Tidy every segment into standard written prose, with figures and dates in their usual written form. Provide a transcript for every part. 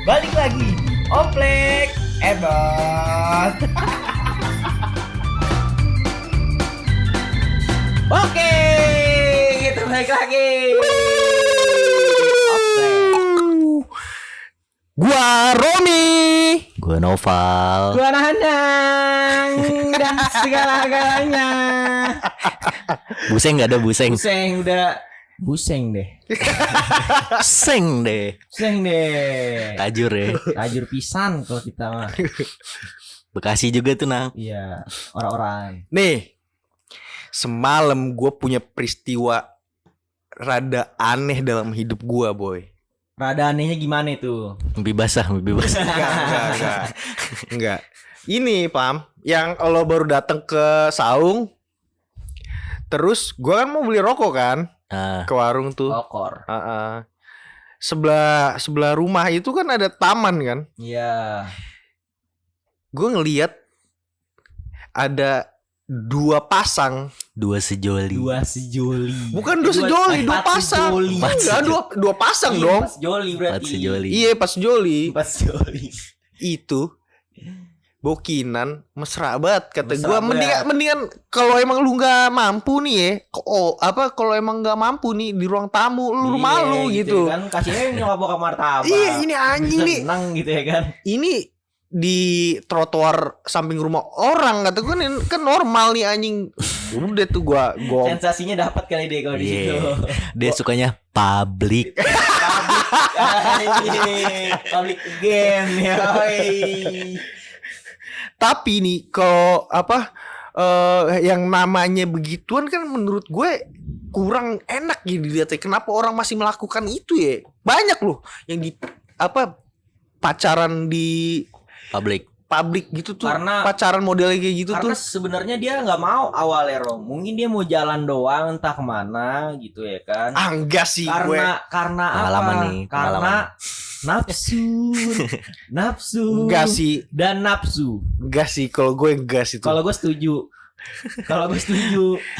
Balik lagi di Oplek Ebot. Oke, kita balik lagi. Oplek. Gua Romi, Gua Noval. Gua Nanang dan segala-galanya. Buseng gak ada buseng. Buseng udah. Buseng deh. Seng deh. Buseng deh. Tajur ya. Tajur pisan kalau kita mah. Bekasi juga tuh Nang. Iya, orang-orang. nih semalam gue punya peristiwa rada aneh dalam hidup gue, boy. Rada anehnya gimana itu? Mimpi basah, mimpi basah. Enggak. Ini Pam, yang lo baru datang ke Saung, terus gue kan mau beli rokok kan Ah, ke warung tuh. Lokor. Sebelah rumah itu kan ada taman kan. Iya. Gue ngeliat ada dua pasang. dua sejoli. Dua sejoli. Bukan dua sejoli, dua empat pasang. sejoli. Enggak, dua pasang Iya, dong. Pas joli berarti. Empat sejoli. Iya, pas joli. Pas joli. Itu bokinan mesra banget kata Mesra gue. banget. Mendingan kalau emang lu nggak mampu nih ya, kalau emang nggak mampu nih di ruang tamu lu Iya, malu gitu. Kan kasihnya nyokap bokap martabak. Iya, ini anjing nih. Seneng gitu ya kan. Ini di trotoar samping rumah orang kata gue kan normal nih anjing. Udah tuh gua Sensasinya dapat kali deh kalau di Iya. situ. Dia sukanya public. Public game ya. Tapi nih kalau yang namanya begituan kan menurut gue kurang enak ya dilihatnya. Kenapa orang masih melakukan itu ya? Banyak loh yang di pacaran di publik gitu tuh. Karena- pacaran modelnya kayak gitu Karena tuh. sebenarnya dia nggak mau awalnya Rom. Mungkin dia mau jalan doang entah kemana gitu ya kan. Enggak sih gue. Karena Pengalaman apa? nih, Karena pengalaman. nafsu Enggak sih. dan nafsu. Enggak sih kalau gue enggak sih tuh. Kalau gue setuju.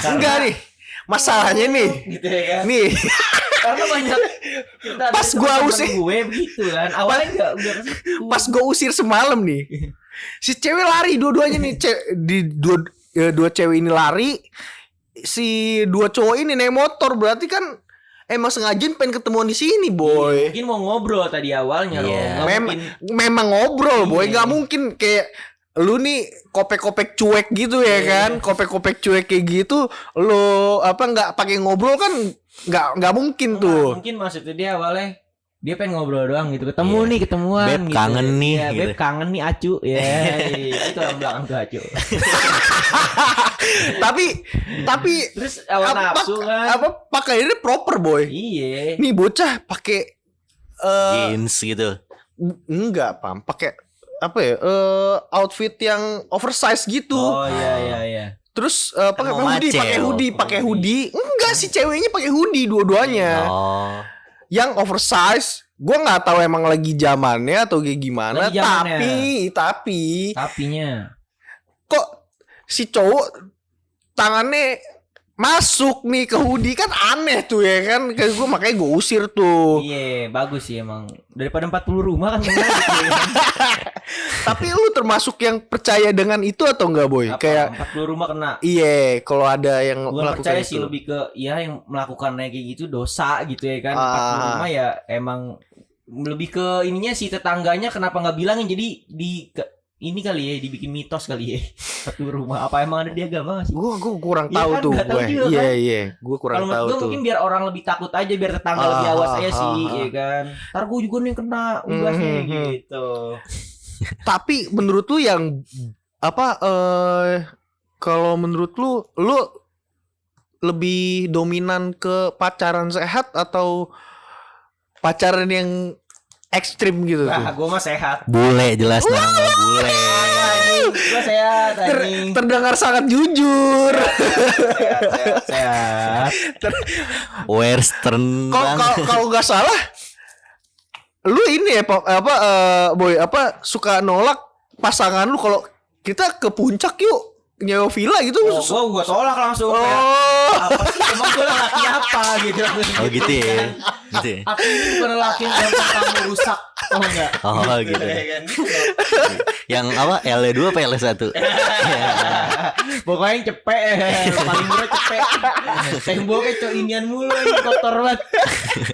Enggak nih. Masalahnya nih. Gitu ya kan. Nih, Karena banyak kita Pas dari gua teman-teman usir. gue begitu kan. Awalnya enggak ke situ. pas gue usir semalam nih. Si cewek lari dua-duanya nih. Dua cewek ini lari. Si dua cowok ini naik motor. Berarti kan emang sengaja pengen ketemuan di sini, boy. Mungkin mau ngobrol tadi awalnya Rom. Iya. Nggak mungkin. Memang ngobrol, boy. Iya. Gak mungkin kayak lu nih kopek-kopek cuek gitu ya kan. Kopek-kopek cuek kayak gitu. Lu nggak pakai ngobrol kan nggak mungkin tuh. Mungkin maksudnya dia awalnya dia pengen ngobrol doang gitu. Ketemu Iya. nih, ketemuan Beb, gitu. kangen nih, Iya, gitu. Beb kangen nih acu. Ya, itu yang belakang tuh acu. tapi Terus awal nafsu kan. pakaiannya proper, boy. Iya. Nih bocah pakai Jeans gitu. enggak, Pam. Pakai outfit yang oversize gitu. Oh iya. Terus Kan mau hoodie, macet. pakai hoodie. Enggak sih, ceweknya pakai hoodie dua-duanya. Oh. Yang oversize, gua nggak tahu emang lagi zamannya atau kayak gimana. Lagi zamannya. Tapi Tapinya. kok si cowok tangannya masuk nih ke hoodie, kan aneh tuh ya kan. Kayak gue makanya gue usir tuh. Iya, bagus sih emang. Daripada 40 rumah kan gimana gitu ya. Tapi lu termasuk yang percaya dengan itu atau enggak, boy? Apa, Kayak 40 rumah kena. iya, kalau ada yang Gue melakukan percaya itu. sih lebih ke ya yang melakukannya kayak gitu dosa gitu ya kan. Ah. 40 rumah ya emang lebih ke ininya sih tetangganya kenapa nggak bilangin, jadi ini kali ya dibikin mitos kali ya. 40 rumah apa emang ada di agama sih? Gue kurang Iya tahu kan, tuh nggak tahu gue. juga Iya, kan. iya, gue kurang Kalau menurut tahu gue tuh. mungkin biar orang lebih takut aja, biar tetangga lebih awas aja sih, ah. ya kan. Ntar gue juga nih yang kena unggasnya gitu. Tapi menurut lu yang kalau menurut lu lebih dominan ke pacaran sehat atau pacaran yang ekstrim gitu tuh? Nah, gue mah sehat. Bule jelas Nang, bule. Gue sehat anjing. Terdengar sangat jujur. Sehat. Western Kalau banget. kalau nggak salah, lu ini ya boy suka nolak pasangan lu kalau kita ke puncak yuk nyewa villa gitu. Gua tolak langsung. Kayak, Oh. apa sih emang gue laki apa gitu. Oh gitu ya. Gitu ya. Aku ini bukan laki yang gampang kamu rusak. Oh enggak. Oh gitu. Ya kan? Yang apa? L2 apa L1? Pokoknya yang cepet paling murah cepet. Temboknya cok inian mulu ini kotor banget.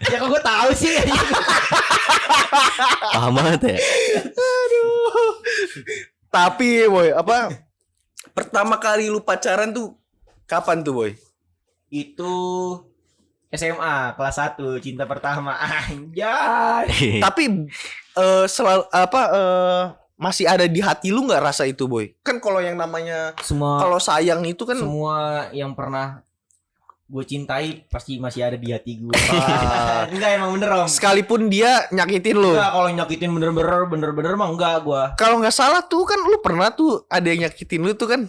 Ya kok gue tahu sih. Paham banget ya. Tapi boy, apa pertama kali lu pacaran tuh kapan tuh boy? Itu SMA kelas 1 cinta pertama. Anjay. Tapi selalu apa masih ada di hati lu nggak rasa itu boy? Kan kalau yang namanya Semua kalau sayang itu kan semua yang pernah gue cintai pasti masih ada di hati gue. Ah. Enggak emang bener om. sekalipun dia nyakitin lu. Enggak kalau nyakitin bener-bener mah enggak gue. Kalau nggak salah tuh kan lu pernah tuh ada yang nyakitin lu tuh kan?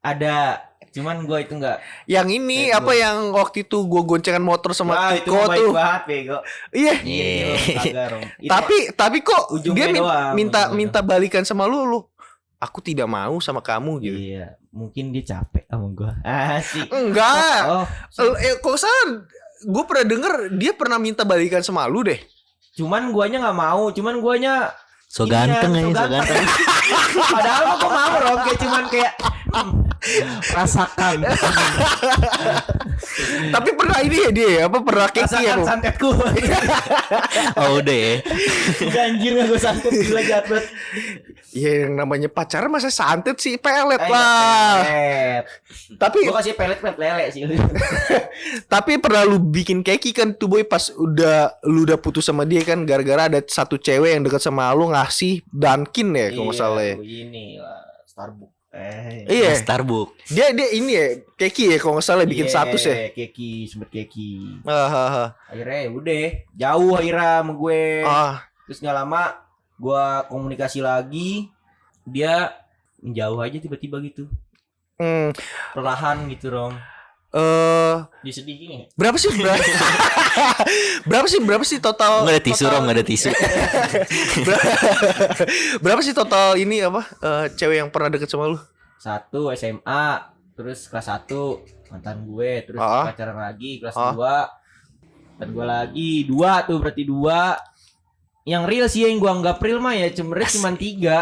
Ada. Cuman gue itu enggak. Yang ini Kayak apa yang waktu itu gua goncengan motor sama Wah itu Tiko mah baik tuh. banget bego. Iya. Iya. Kagak Rom. Itu Tapi kok ujungnya dia doang, minta ujungnya minta balikan sama lu. Aku tidak mau sama kamu gitu. iya. Mungkin dia capek sama gue. Asik. Enggak. Oh. Kok salah? Gue pernah denger dia pernah minta balikan sama lu deh. Cuman guanya nggak mau. Cuman guanya So ini ya, ganteng aja, so ganteng. Padahal mah gue mau Rom. Kayak cuman kayak rasakan. Tapi pernah ini ya dia apa pernah keki ya Rasakan Rom? santetku. Oh udah ya. Ganjir gak gue santet gila jahat banget. Ya yang namanya pacaran masa santet sih pelet Eh, lah. pelet. Tapi Gue kasih pelet lele sih. tapi pernah lu bikin keki kan tuh boy pas lu udah putus sama dia kan gara-gara ada satu cewek yang dekat sama lu ngasih Dunkin ya kalau nggak salah ya. Ini lah Starbucks. Iya. Starbucks. Dia ini ya keki ya kalau nggak salah bikin status ya. Keki, sempet keki. Ah. Akhirnya udah jauh akhirnya sama gue. Terus nggak lama gue komunikasi lagi, dia menjauh aja tiba-tiba gitu, Hmm. perlahan gitu Rom. Dia sedih gini. Berapa sih? Berapa sih total? Nggak ada tisu Rom, nggak ada tisu. Berapa sih total ini apa cewek yang pernah deket sama lu? 1 SMA, terus kelas 1 mantan gue, terus Ah. pacaran lagi kelas Ah. 2. Dan gue lagi 2 tuh berarti 2. Yang real sih yang gue anggap real mah ya sebenarnya cuma 3.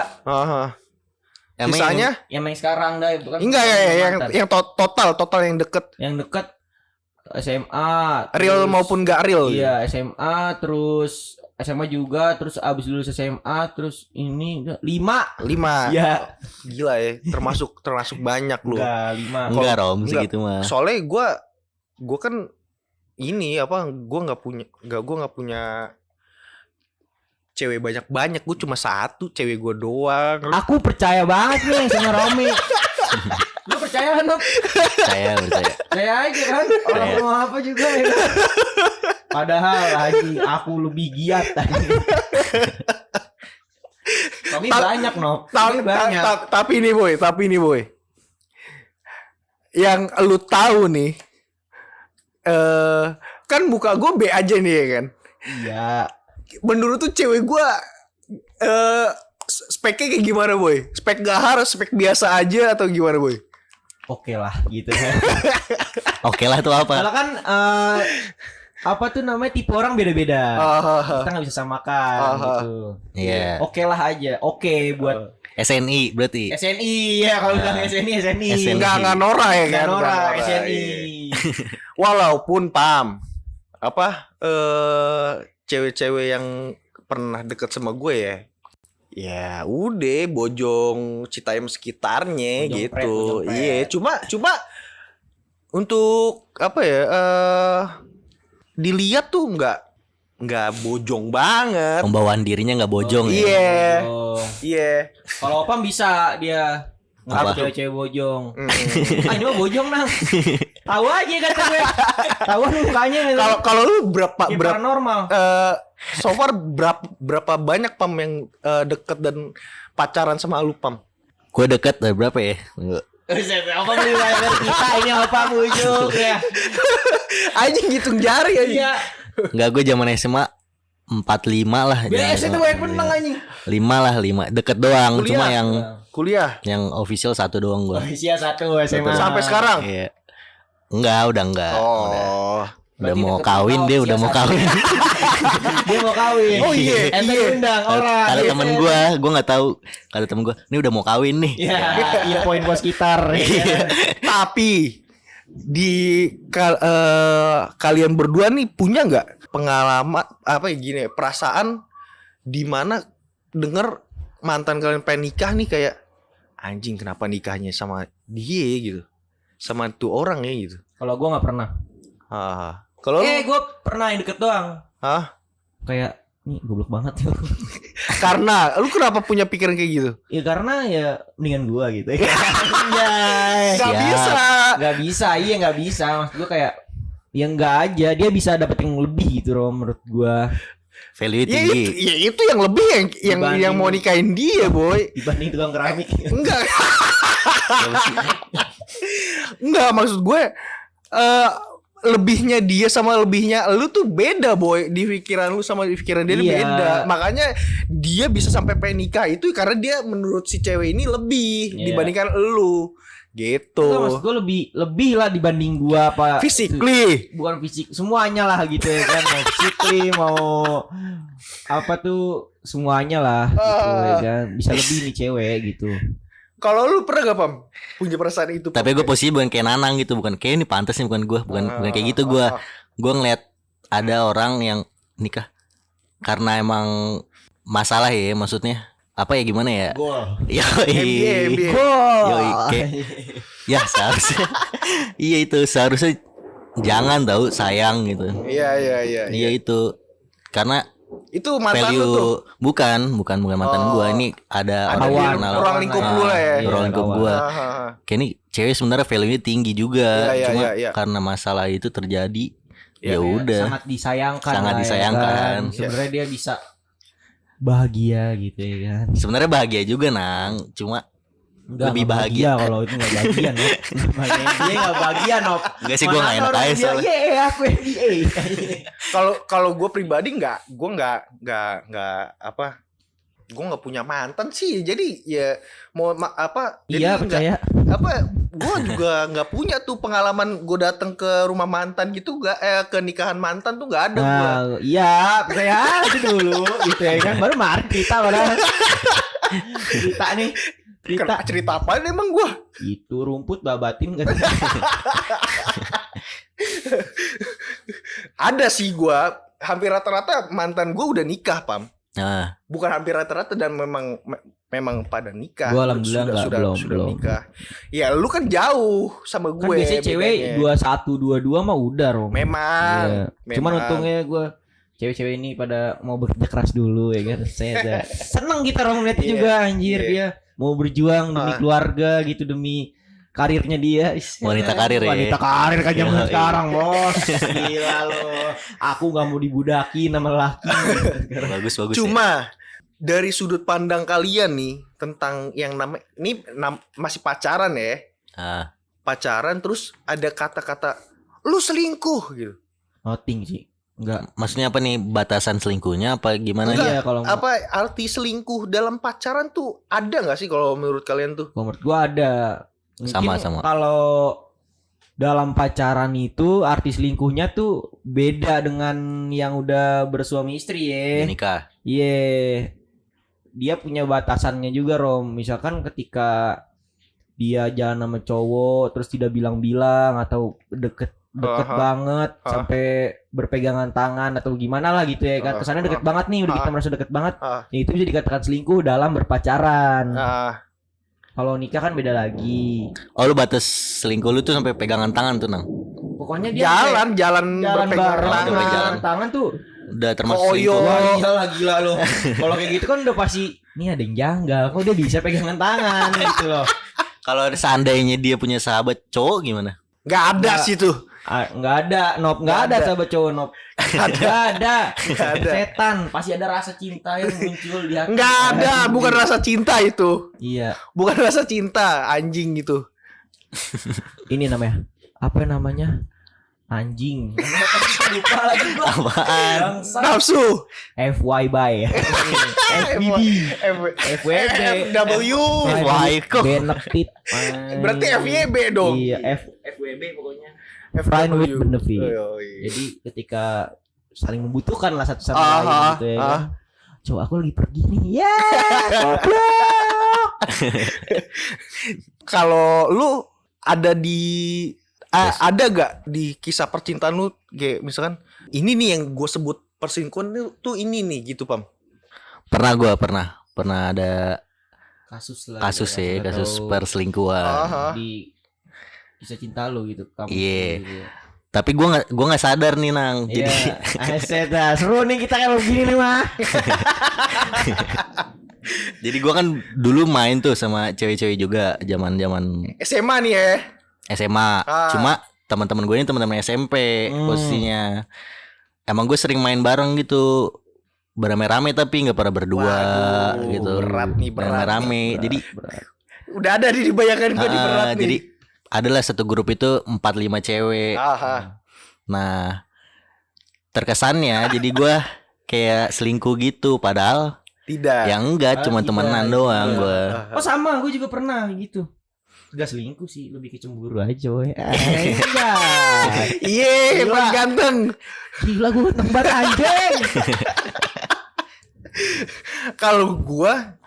Sisanya? Yang main sekarang dah itu kan. Enggak ya, mantan. yang total yang deket. Yang dekat SMA. Real terus- maupun gak real. Iya, SMA terus SMA juga, terus abis lulus SMA, terus ini udah 5. 5. Iya. Gila ya, termasuk banyak lu. Enggak, 5. Enggak Rom, Enggak. segitu mah. Soalnya gua kan ini apa gua nggak punya cewek banyak, gue cuma 1 cewek gue doang. Aku percaya banget nih sama Romi. Lu percaya kan, Dok? Saya percaya. Saya aja kan. Orang mau apa juga ya. Padahal lagi aku lebih giat tadi. Tapi banyak, Nok. Tapi banyak. Tapi nih boy. Yang lu tahu nih kan muka gue B aja nih ya kan. Iya. Menurut tuh cewek gue speknya kayak gimana boy? Spek gahar, spek biasa aja atau gimana boy? Oke lah gitu. Oke lah itu apa? Kalau kan apa tuh namanya tipe orang beda-beda. Kita nggak bisa samakan gitu. Iya. Oke lah aja. Oke buat SNI berarti. SNI ya kalau bilang SNI. SNI. Nggak Nora ya kan? Nggak Nora, Nggak SNI. Walaupun pam apa cewek-cewek yang pernah deket sama gue ya udah Bojong Citayam sekitarnya Bojong gitu. Pret, Bojong Pret. Iya, cuma untuk apa ya dilihat tuh nggak bojong banget. Pembawaan dirinya nggak bojong ya. Iya. Oh. Iya. Kalau Opam bisa dia Apa? ngapa cewek-cewek bojong. Mm. Ah ini mah bojong nang. Tahu aja kata gue. Tahu mukanya. Kalau lu berapa paranormal. so far berapa banyak pam yang deket dan pacaran sama lu pam? Gue deket dari berapa ya? Apa beli lebar kita ini apa bujuk ya. Anjing ngitung jari aja. Iya. Enggak, gue zaman SMA 4-5 lah. BS itu banyak menang anjing. 5 lah 5. Deket doang. Kuliah. Cuma Kuliah yang official 1 doang gua. Isia 1 SMA. sampai sekarang. Iya. Enggak, udah enggak. Oh. Udah Berarti mau deket kawin sama dia, udah Isia mau 1. kawin. Dia mau kawin. Oh iya, Ente iya. undang orang. Kata temen gua enggak tahu. Kata temen gua, "Ini udah mau kawin nih." Iya, iya poin bos sekitar. Tapi di kalian berdua nih punya nggak pengalaman apa ya gini ya, perasaan di mana denger mantan kalian pengen nikah nih kayak anjing kenapa nikahnya sama dia gitu, sama tuh orang ya gitu. Kalau gua nggak pernah. Kalau Gua pernah yang deket doang. Hah? Kayak nih goblok banget ya. Karena lu kenapa punya pikiran kayak gitu? Ya karena ya mendingan gua gitu. Iya. Gak Siap. bisa. Nggak bisa, iya nggak bisa. Maksud gua kayak ya nggak aja. Dia bisa dapet yang lebih gitu loh menurut gua. Value Ya tinggi. itu yang lebih yang Dibanding- mau nikahin dia boy. Dibanding tukang keramik. Enggak. Enggak, maksud gue lebihnya dia sama lebihnya lu tuh beda boy. Di pikiran lu sama di pikiran dia tuh Iya. beda. Makanya dia bisa sampai pengen nikah itu karena dia menurut si cewek ini lebih Iya. dibandingkan lu. Gitu. Enggak, maksud gua lebih lah dibanding gua apa. Physically. Bukan fisik, semuanya lah gitu ya kan. Mau physically, mau apa tuh semuanya lah gitu ya kan. Bisa lebih nih cewek gitu. Kalau lu pernah gak Pam punya perasaan itu? Tapi gue posisi bukan kayak Nanang gitu, bukan kayak ini pantas nih, bukan gue, bukan kayak gitu gue. Gue ngeliat ada orang yang nikah karena emang masalah ya, maksudnya apa ya gimana ya? Gol. NBA. Yoi, kayak ya seharusnya iya itu seharusnya jangan tahu sayang gitu. Iya. Iya itu karena Itu mantan value lu tuh. bukan mantan gua, ini ada Ada orang di yang kenal. ruang lingkup lu lah ya. Ruang lingkup gua. Kayak ini cewek sebenarnya value-nya tinggi juga, Iya, cuma iya. karena masalah itu terjadi Iya, ya udah. Sangat disayangkan. Sangat lah ya disayangkan. kan. Sebenarnya dia bisa bahagia gitu ya kan. Sebenarnya bahagia juga Nang, cuma Enggak, lebih nggak bahagia. kalau itu nggak bahagia Nop. Dia nggak bahagia Nop. Enggak sih, gua nggak enak aja soalnya. Iya aku NBA. Kalau gue pribadi gue nggak apa, gue nggak punya mantan sih, jadi ya mau jadi Iya nggak- percaya. apa gue juga nggak punya tuh pengalaman gue datang ke rumah mantan gitu, ke nikahan mantan tuh nggak ada gue. Nah, iya percaya itu dulu gitu ya kan. Baru mari kita padahal. Cerita nih. Cerita apa emang gue? Itu rumput babatin kan. Ada sih gue, hampir rata-rata mantan gue udah nikah Pam. Nah, Bukan hampir rata-rata dan memang pada nikah. Gua alhamdulillah nggak, belum. nikah. Ya lu kan jauh sama gue. Kan biasanya cewek bedanya. 21, 22 mah udah Rom. Memang. Iya. Cuman untungnya gue cewek-cewek ini pada mau bekerja keras dulu ya kan. Saya seneng kita Rom lihat Iya, juga anjir iya. dia mau berjuang demi keluarga gitu, demi karirnya dia. Wanita karir ya. Wanita karir kan zaman Iya, sekarang bos. Gila lo. Aku gak mau dibudaki sama laki. bagus ya. Cuma dari sudut pandang kalian nih tentang yang namanya ini masih pacaran ya. Ah, Pacaran terus ada kata-kata lu selingkuh gitu. Nothing sih. Enggak. maksudnya apa nih, batasan selingkuhnya apa gimana Enggak. nih? Iya kalau Apa arti selingkuh dalam pacaran tuh ada nggak sih kalau menurut kalian tuh? menurut gua ada. Mungkin Sama. kalau dalam pacaran itu arti selingkuhnya tuh beda dengan yang udah bersuami istri ya. Nikah. Iya. Dia punya batasannya juga Rom. Misalkan ketika dia jalan sama cowok terus tidak bilang-bilang atau deket banget sampai berpegangan tangan atau gimana lah gitu ya kan. Kesannya deket banget nih, udah kita merasa deket banget. Ya itu bisa dikatakan selingkuh dalam berpacaran. Kalau nikah kan beda lagi. Oh, lu batas selingkuh lu tuh sampai pegangan tangan tuh Nang. Pokoknya dia jalan jalan berpegangan bareng, tangan. pegangan tangan tuh. Udah termasuk Oh, selingkuh. iya. Wah gila lo. Kalau kayak gitu kan udah pasti nih ada yang janggal. Kok dia bisa pegangan tangan gitu loh. Kalau seandainya dia punya sahabat cowok gimana? Nggak ada sih tuh. Nggak ada, Nop. Nggak ada sahabat cowok, Nop. Nggak ada. ada. Setan. Pasti ada rasa cinta yang muncul di hati. Nggak ada, bukan rasa cinta itu. Iya. Bukan rasa cinta, anjing gitu. Ini namanya. Apa namanya? Anjing. Lupa lagi gua. Apaan? Bangsa. Nafsu. FYB. FBD. FWB. FW. FYI kok. Benefit. Berarti FYB dong. Iya, FWB pokoknya. Friend with benefit. Jadi ketika saling membutuhkan lah satu sama lain gitu ya kan. Coba aku lagi pergi nih. Ya, goblok. Kalau lu ada ada gak di kisah percintaan lu kayak misalkan ini nih yang gue sebut perselingkuhan tuh ini nih gitu Pam? Pernah ada Kasus lah. kasus gitu, ya, kasus atau perselingkuhan. di kisah cinta lu gitu kamu. Iya. Gitu ya. Tapi gua nggak sadar nih Nang. Iya, Jadi aset dah. Seru nih kita kayak begini nih mah. jadi gua kan dulu main tuh sama cewek-cewek juga zaman-zaman SMA nih ya. SMA. Cuma teman-teman gue ini teman-teman SMP posisinya. Emang gue sering main bareng gitu. Beramai-ramai tapi nggak pernah berdua. Waduh, gitu. berat nih, berat Beramai-ramai. Jadi Udah ada di bayangan gue di berat nih. jadi adalah satu grup itu 4-5 cewek. Nah, terkesannya jadi gue kayak selingkuh gitu, padahal Tidak. ya enggak, cuma tidak, temenan iya. doang gue. Oh sama, gue juga pernah gitu. Gak selingkuh sih, lebih ke cemburu aja coy. Enggak. Iya, Gila. Mas ganteng. Gila gue tempat anjing. Kalau gua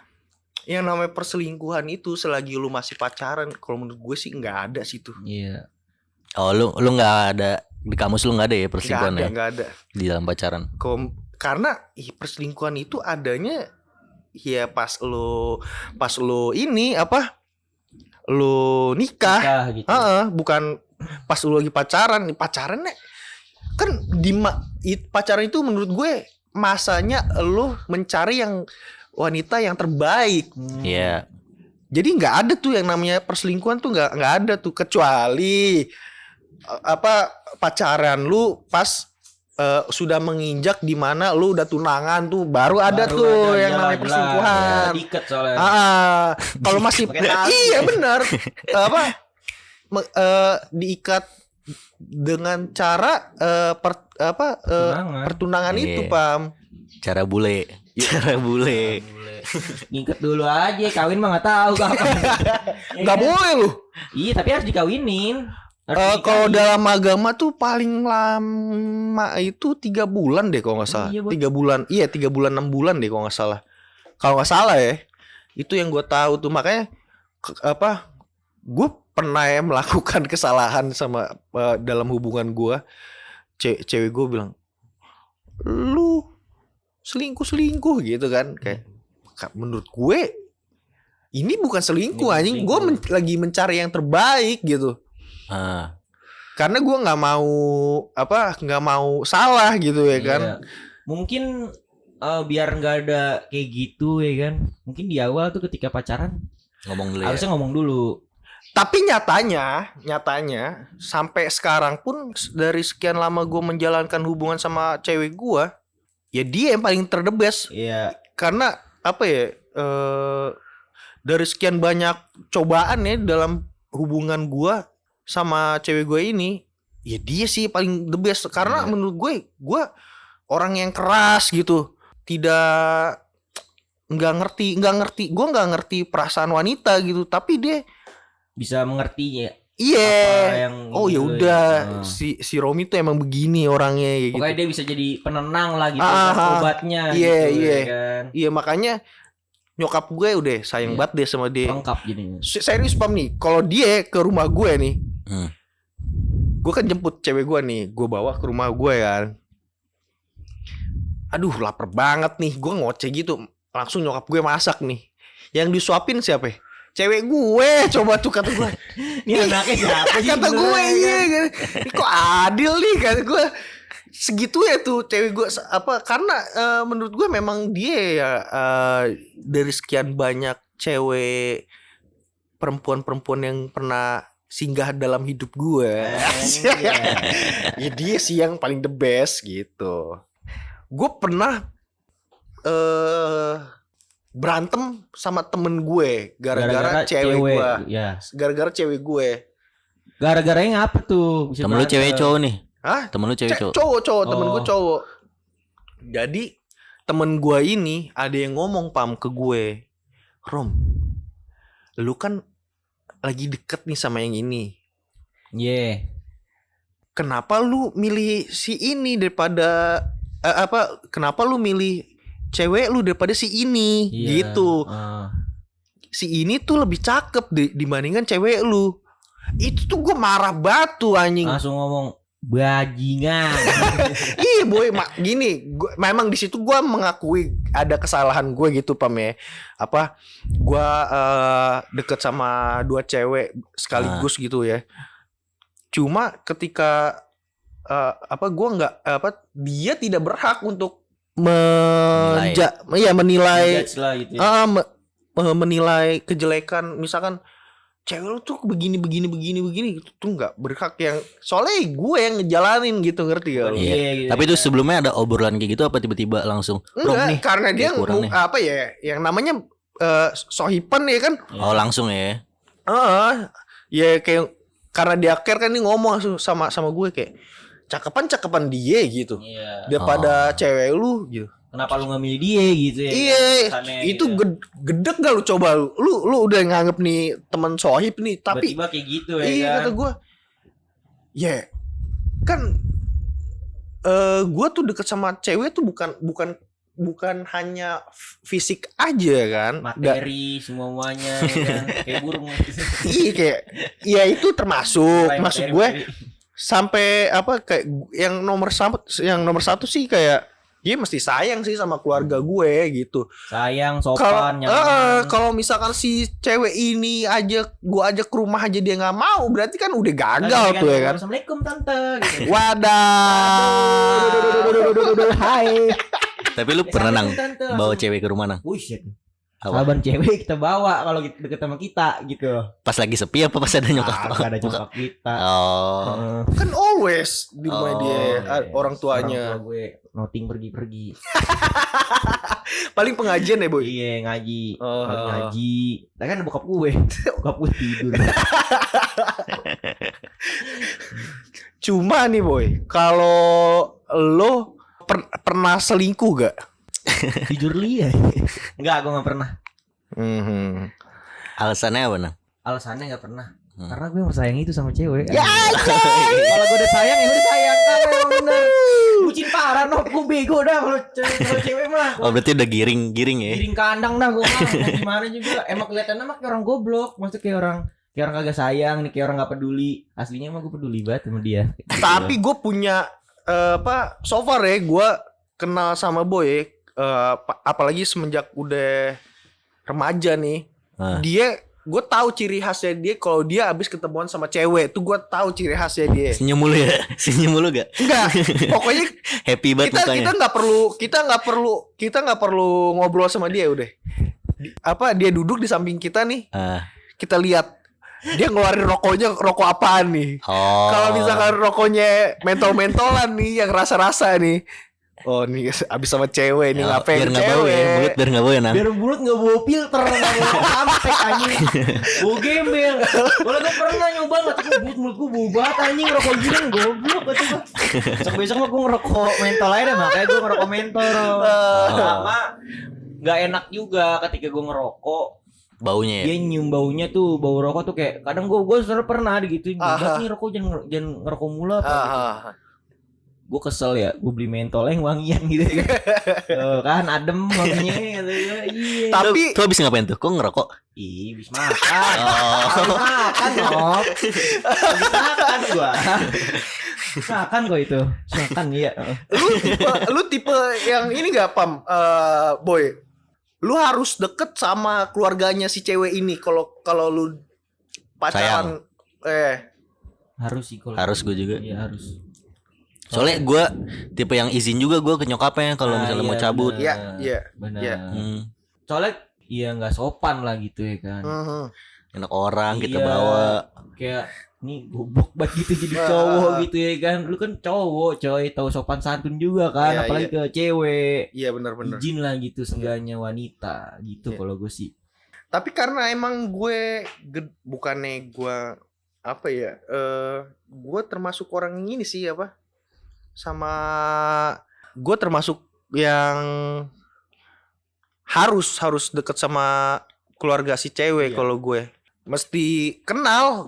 yang namanya perselingkuhan itu selagi lu masih pacaran, kalau menurut gue sih nggak ada sih tuh. Iya. Oh, lu nggak ada di kamus, lu nggak ada ya perselingkuhan ya Nggak ada. di dalam pacaran? Karena perselingkuhan itu adanya ya pas lu ini apa? Lu nikah. Gitu. Bukan pas lu lagi pacaran. Pacarannya kan pacaran itu menurut gue masanya lu mencari yang wanita yang terbaik. Iya. Jadi nggak ada tuh yang namanya perselingkuhan tuh nggak ada tuh, kecuali pacaran lu pas sudah menginjak di mana lu udah tunangan tuh baru ada tuh yang namanya perselingkuhan. Ya, diikat soalnya. Kalau masih iya benar diikat dengan cara pertunangan itu Pam. Cara bule. Ngikat dulu aja, kawin mah nggak tahu kapan. Nggak boleh lu. Iya, tapi harus dikawinin. Kalau dalam agama tuh paling lama itu 3 bulan deh kalau nggak salah. 3 bulan, 3 bulan 6 bulan deh kalau nggak salah. Kalau nggak salah ya, itu yang gue tahu tuh, makanya gue pernah ya melakukan kesalahan sama dalam hubungan gue. Cewek gue bilang, lu selingkuh gitu kan, kayak menurut gue ini bukan selingkuh anjing, gue lagi mencari yang terbaik gitu. Karena gue nggak mau salah gitu ya kan. Iya. Mungkin biar nggak ada kayak gitu ya kan. Mungkin di awal tuh ketika pacaran Ngomong dulu harusnya ngomong dulu. Tapi nyatanya sampai sekarang pun dari sekian lama gue menjalankan hubungan sama cewek gue, ya dia yang paling terdebes. Iya. Karena dari sekian banyak cobaan ya dalam hubungan gue sama cewek gue ini, ya dia sih paling the best. Karena menurut gue orang yang keras gitu, nggak ngerti gue nggak ngerti perasaan wanita gitu, tapi dia Bisa mengertinya. iya. Oh ya gitu udah, ya. si Romi tuh emang begini orangnya gitu. Pokoknya dia bisa jadi penenang lah gitu, obatnya Iya, gitu iya. ya kan. Iya, makanya nyokap gue udah sayang banget deh sama dia. Lengkap jadinya. Serius Pam nih, kalau dia ke rumah gue nih, gue kan jemput cewek gue nih, gue bawa ke rumah gue kan. Aduh lapar banget nih, gue ngoceh gitu, langsung nyokap gue masak nih. Yang disuapin siapa? Cewek gue, coba tuh kata gue. Ini anaknya siapa sih? Kata gue iya, ini kok adil nih kata gue. Segitu ya tuh cewek gue karena menurut gue memang dia ya dari sekian banyak cewek perempuan-perempuan yang pernah singgah dalam hidup gue. Ya dia sih yang paling the best gitu. Gue pernah berantem sama temen gue gara-gara cewek gue. Ya. Gara-gara cewek gue. Gara-garanya ngapa tuh? Bisa Temen lu berantem. cewek cowok nih? Hah? Temen lu cewek cowok? Cowok, temen Oh. gue cowok. Jadi temen gue ini ada yang ngomong ke gue, Rom, lu kan lagi deket nih sama yang ini. Iya. Kenapa lu milih si ini daripada kenapa lu milih cewek lu daripada si ini? Iya. Gitu. Si ini tuh lebih cakep dibandingkan cewek lu. Itu tuh gue marah batu anjing. Langsung ngomong bajingan. Iya boy, gini, memang di situ gue mengakui ada kesalahan gue gitu Pam ya. Gue deket sama 2 cewek sekaligus gitu ya. Cuma ketika gue nggak dia tidak berhak untuk menilai Judge lah gitu ya. menilai kejelekan, misalkan cewek lu tuh begini gitu tuh nggak berhak yang soalnya gue yang ngejalanin gitu, ngerti gak lu? Iya, gitu Tapi ya. itu sebelumnya ada obrolan kayak gitu apa tiba-tiba langsung Rom Enggak, nih? karena dia kayak kurang nih. yang namanya sohipan ya kan. Oh langsung ya. Ya kayak karena dia akhir kan dia ngomong langsung sama gue kayak cakepan dia gitu Iya. daripada cewek lu gitu. Kenapa lu nggak milih dia gitu ya? Iya, Kesannya itu gitu. gedek gak lu coba lu udah nganggep nih teman sohib nih, tapi Tiba-tiba kayak gitu ya iya kan. kata gue, ya kan gue tuh deket sama cewek tuh bukan hanya fisik aja kan, Materi semuanya ya kan. Kayak burung. iya kayak ya itu termasuk maksud gue sampai kayak yang nomor satu sih kayak dia mesti sayang sih sama keluarga gue gitu. Sayang, Kalau sopan, nyaman. kalau misalkan si cewek ini aja gue ajak ke rumah aja dia nggak mau, berarti kan udah gagal tuh ya kan. Assalamualaikum tante gitu. Wadah. Hai. Tapi lu pernah nang Tante, bawa langsung. cewek ke rumah nang? Buset. Apa? Sahabat cewek kita bawa kalau deket sama kita gitu. Pas lagi sepi apa pas ada nyokap? Gak ada nyokap kita. Oh. Heeh. Kan always di rumah Oh, dia Yes. orang tuanya. Orang tua gue noting pergi-pergi. Paling pengajian ya boy. Iya ngaji. Oh. Lagi ngaji. Nah kan bokap gue. Bokap gue tidur. Cuma nih boy, kalau lo pernah selingkuh gak? Jujur li ya. Enggak, gue gak pernah. Alasannya apa nang? Alasannya gak pernah. Karena gue sayang itu sama cewek. Ya Kalau gue udah sayang ya udah sayang kan emang bener. Bucin parah noh, gue bego dah kalau cewek mah. Oh berarti udah giring ya? Giring kandang dah gue mah. Mau gimana juga. Emang kelihatannya mah kayak orang goblok. Maksudnya kayak orang kagak sayang nih, kayak orang gak peduli. Aslinya mah gue peduli banget sama dia. Tapi gue punya so far ya gue kenal sama boy apalagi semenjak udah remaja nih. Gue tahu ciri khasnya dia kalau dia abis ketemuan sama cewek tuh gue tahu ciri khasnya dia. Senyum mulu ya? Senyum mulu gak? Enggak, pokoknya Happy banget kita mukanya. nggak perlu ngobrol sama dia udah. Dia duduk di samping kita nih, kita lihat dia ngeluarin rokok apaan nih. Kalau misalkan rokoknya mentol-mentolan nih yang rasa-rasa nih. Oh nih abis sama cewek nih ngapain biar nggak bau cewek. ya, mulut biar nggak bau ya nang. Biar mulut gak bawa filter, gak bawa sampai anjing. Bau gembel. Kalau gue pernah nyoba gak tuh mulut gue bau banget anjing. Rokok giling goblok gitu. Besok-besok mah gue ngerokok mentol aja deh. Makanya gue ngerokok mentol. Sama gak enak juga ketika gue ngerokok. Baunya ya. Dia nyium baunya tuh, bau rokok tuh kayak kadang gue selalu pernah digituin. Nih rokok jangan ngerokok mulu apa gitu. Gue kesel ya, gue beli mentol yang wangian gitu kan. Kan adem wanginya gitu. Iya. Tapi Lu habis ngapain tuh? Kok ngerokok? Ih, habis makan. Habis makan, Rob. Habis makan gua. Makan kok itu. Makan iya. lu tipe yang ini gak Pam, boy? Lu harus deket sama keluarganya si cewek ini kalau lu pacaran. Harus sih kalau. Harus gue juga. Iya, harus. Soalnya gue tipe yang izin juga gue ke nyokapnya kalau misalnya mau cabut. Iya. Benar. Iya. Soalnya iya nggak sopan lah gitu ya kan. Enak orang kita Iya. bawa. Kayak nih goblok banget gitu jadi cowok gitu ya kan. Lu kan cowok coy, tahu sopan santun juga kan, Iya, apalagi ke cewek. Iya benar-benar. Izin lah gitu seenggaknya wanita gitu Iya. kalau gue sih. Tapi karena emang gue bukannya gue apa ya? Gue termasuk orang yang ini sih apa? sama gue termasuk yang harus deket sama keluarga si cewek. Kalau gue mesti kenal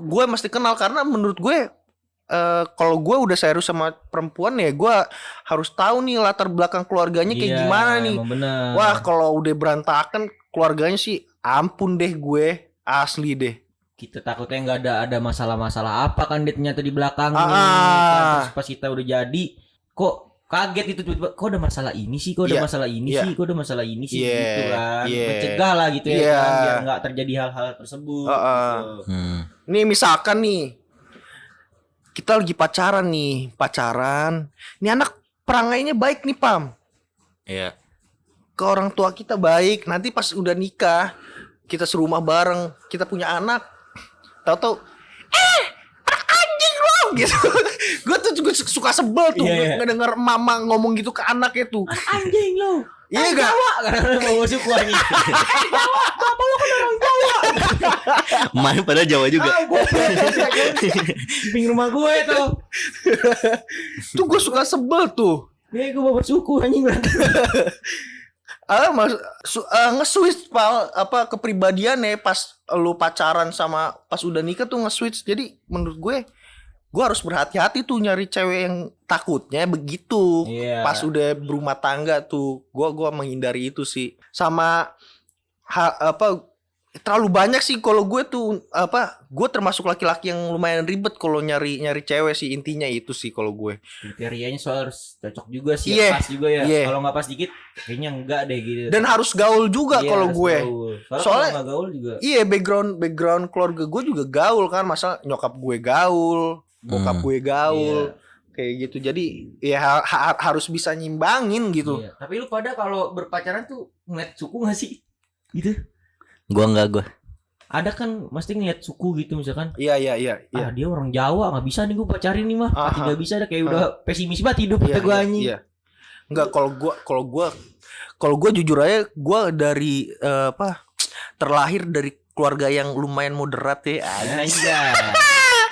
karena menurut gue kalau gue udah serius sama perempuan ya gue harus tahu nih latar belakang keluarganya kayak gimana nih. Wah kalau udah berantakan keluarganya sih ampun deh, gue asli deh. Kita takutnya nggak ada masalah-masalah apa kan dia ternyata di belakangnya. Kan, terus pas kita udah jadi kok kaget itu tiba-tiba, kok ada masalah ini sih, kok ada masalah ini sih, kok ada masalah ini sih gitu kan. Mencegah lah gitu ya kan, biar nggak terjadi hal-hal tersebut. Gitu. Nih misalkan nih kita lagi pacaran. Ini anak perangainya baik nih Pam. Iya. Ke orang tua kita baik. Nanti pas udah nikah kita serumah bareng, kita punya anak, tahu-tahu anak anjing lo gitu. Gue tuh juga suka sebel tuh ngedenger mama ngomong gitu ke anaknya tuh. Anjing lo. Iya gak? Jawa karena mau suku anjing. Jawa, bapak lo kan orang Jawa. Main pada Jawa juga. Ping rumah gue tuh. Tuh gue suka sebel tuh. Gue bawa suku anjing berarti. Nge-switch kepribadiannya pas lu pacaran sama pas udah nikah tuh nge-switch. Jadi menurut gue harus berhati-hati tuh nyari cewek yang takutnya begitu. Pas udah berumah tangga tuh gue menghindari itu sih. Sama terlalu banyak sih kalau gue tuh gue termasuk laki-laki yang lumayan ribet kalau nyari cewek sih, intinya itu sih kalau gue. Kriterianya soal harus cocok juga sih, pas juga ya. Kalau nggak pas dikit kayaknya enggak deh gitu. Dan harus gaul juga kalau gue. Soalnya nggak gaul juga. Iya, background keluarga gue juga gaul kan, masa nyokap gue gaul, bokap gue gaul. Kayak gitu. Jadi ya harus bisa nyimbangin gitu. Tapi lu pada kalau berpacaran tuh ngeliat suku gak sih? Gitu. Gua enggak. Ada kan mesti ngeliat suku gitu misalkan. Iya. Dia orang Jawa, nggak bisa nih gue pacarin nih mah. Pasti nggak bisa, ada kayak udah pesimis banget hidup kata gue anjing. Iya. Enggak, kalau gue jujur aja gue dari terlahir dari keluarga yang lumayan moderat ya.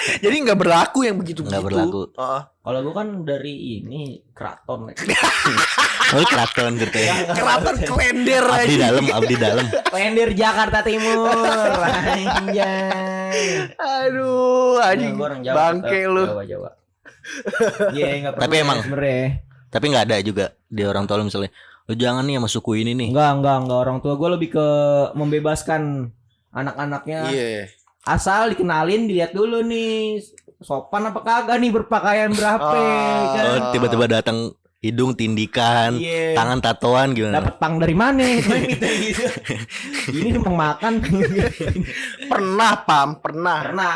Jadi nggak berlaku yang begitu. Nggak berlaku. Kalau gue kan dari ini keraton. Oh, keraton gitu ya. Keraton Klender aja. Abdi dalam. Klender Jakarta Timur. Anjay. Aduh, anjing. Bangke lu. Jawa. Iya, tapi emang sebenarnya. Tapi nggak ada juga di orang tua lu misalnya. Lu jangan nih sama suku ini nih. Enggak. Orang tua gue lebih ke membebaskan anak-anaknya. Iya. Asal dikenalin, dilihat dulu nih sopan apa kagak nih, berpakaian berapa kan. Oh, tiba-tiba datang hidung tindikan, tangan tatoan gimana? Dapat pang dari mana? Gitu. Ini numpang makan. Pernah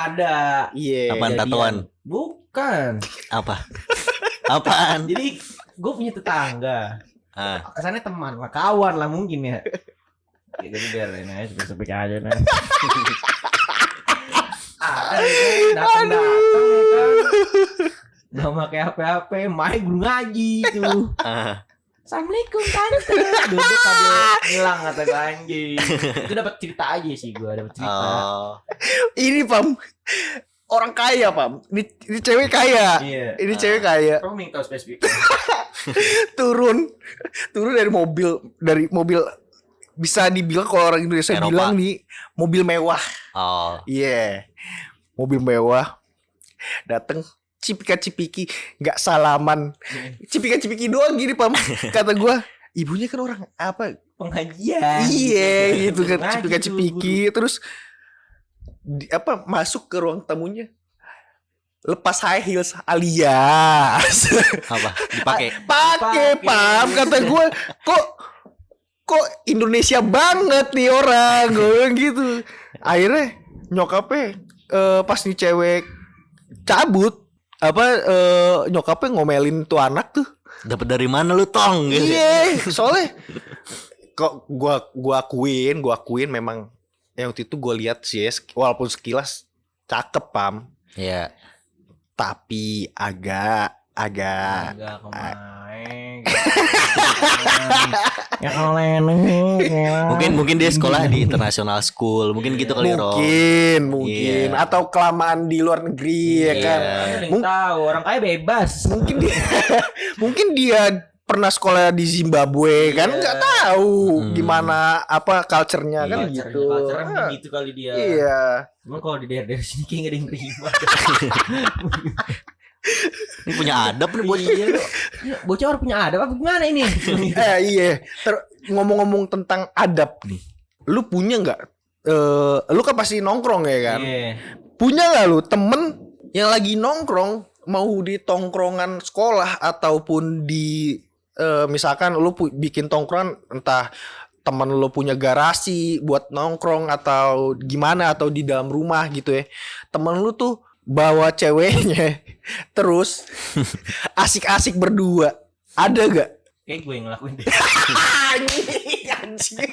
ada. Iya. Apaan tatoan? Bukan. Apa? Apaan? Jadi gue punya tetangga. Kesannya teman, kawan lah mungkin ya. Jadi biarin aja sepik aja nih. Datang ya kan. Nggak pakai HP, main guru ngaji tuh. Assalamualaikum tante. Duduk sambil ngilang kata gue anjing. Itu dapat cerita aja sih gue, dapat cerita. Ini Pam, orang kaya Pam. Ini cewek kaya. Iya. Ini cewek kaya. Roaming tahu spesifik. turun dari mobil bisa dibilang kalau orang Indonesia Eropa. bilang nih mobil mewah. Oh. Iya. Mobil mewah. Dateng cipika-cipiki, nggak salaman. Cipika-cipiki doang gini Pam. Kata gua, ibunya kan orang apa? Pengajian. Iya, gitu kan Ngaji cipika-cipiki. Terus masuk ke ruang tamunya. Lepas high heels alias Apa? Dipakai. pakai Pam, kata gue kok Indonesia banget nih orang, gue bilang gitu. Akhirnya nyokapnya pas nih cewek cabut nyokapnya ngomelin tuh anak tuh. Dapat dari mana lu tong gitu. Iya, soalnya kok gua akuin memang yang waktu itu gue lihat sih walaupun sekilas cakep Pam. Iya. Tapi agak kemain. Ya kalau leneng. Mungkin dia sekolah di international school, mungkin gitu kali Rom. Mungkin Iya. atau kelamaan di luar negeri ya kan. Tahu orang kaya bebas. Mungkin dia pernah sekolah di Zimbabwe kan nggak tahu gimana apa culture-nya kan gitu. Culture-nya gitu kali dia. Iya. Cuman kalau di daerah sini kayak gak ada yang terima. Ini punya adab nih bocah. Iya, bocah orang punya adab apa gimana ini? Iya. Ngomong-ngomong tentang adab nih. Lu punya nggak? Lu kan pasti nongkrong ya kan? Iya. Punya nggak lu temen yang lagi nongkrong mau di tongkrongan sekolah ataupun di misalkan lu bikin tongkrongan entah teman lu punya garasi buat nongkrong atau gimana atau di dalam rumah gitu ya. Temen lu tuh bawa ceweknya terus asik-asik berdua. Ada gak? Kayak gue yang ngelakuin deh. Anjing.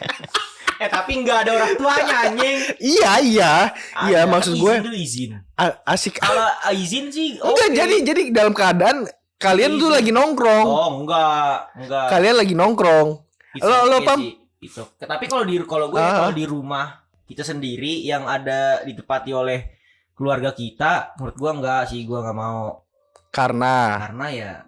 Tapi nggak ada orang tuanya anjing. Iya, maksud gue izin. asik. Kalau izin sih Enggak, jadi dalam keadaan kalian tuh lagi nongkrong. Oh, enggak. Kalian lagi nongkrong. Lo Pam? Itu. Tapi kalau gue kalau di rumah kita sendiri yang ada ditepati oleh keluarga kita, menurut gue enggak sih, gue enggak mau. Karena Ya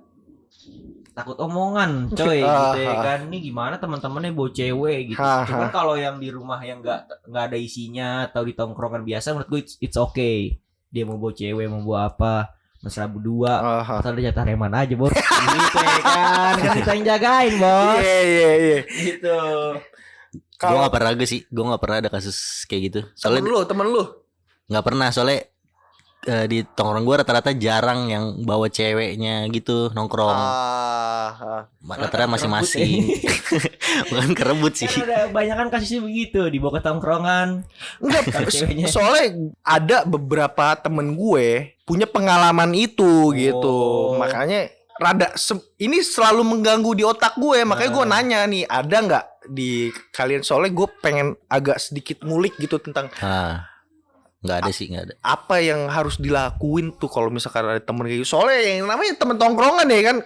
takut omongan coy gitu ya kan. Ini gimana teman-temannya bawa cewek gitu. Cuman kalau yang di rumah yang enggak ada isinya atau di tongkrongan biasa, menurut gue it's okay. Dia mau bawa cewek, mau bawa apa, mesra berdua, atau ada jatah reman aja bos. Gitu ya kan kita yang jagain bos. Iya. Gitu. Gue gak pernah gue gak pernah ada kasus kayak gitu. Soalnya temen lu gak pernah, soalnya di tongkrong gue rata-rata jarang yang bawa ceweknya gitu nongkrong. Rata-rata masing-masing. Bukan kerebut sih. Kan ada banyak kan kasusnya begitu, dibawa ke tongkrongan. Enggak, soalnya ada beberapa temen gue punya pengalaman itu gitu. Makanya ini selalu mengganggu di otak gue. Makanya gue nanya nih, ada nggak di kalian? Soalnya gue pengen agak sedikit ngulik gitu tentang nggak ada sih, nggak ada. Apa yang harus dilakuin tuh kalau misalkan ada temen kayak gitu? Soalnya yang namanya temen tongkrongan ya kan.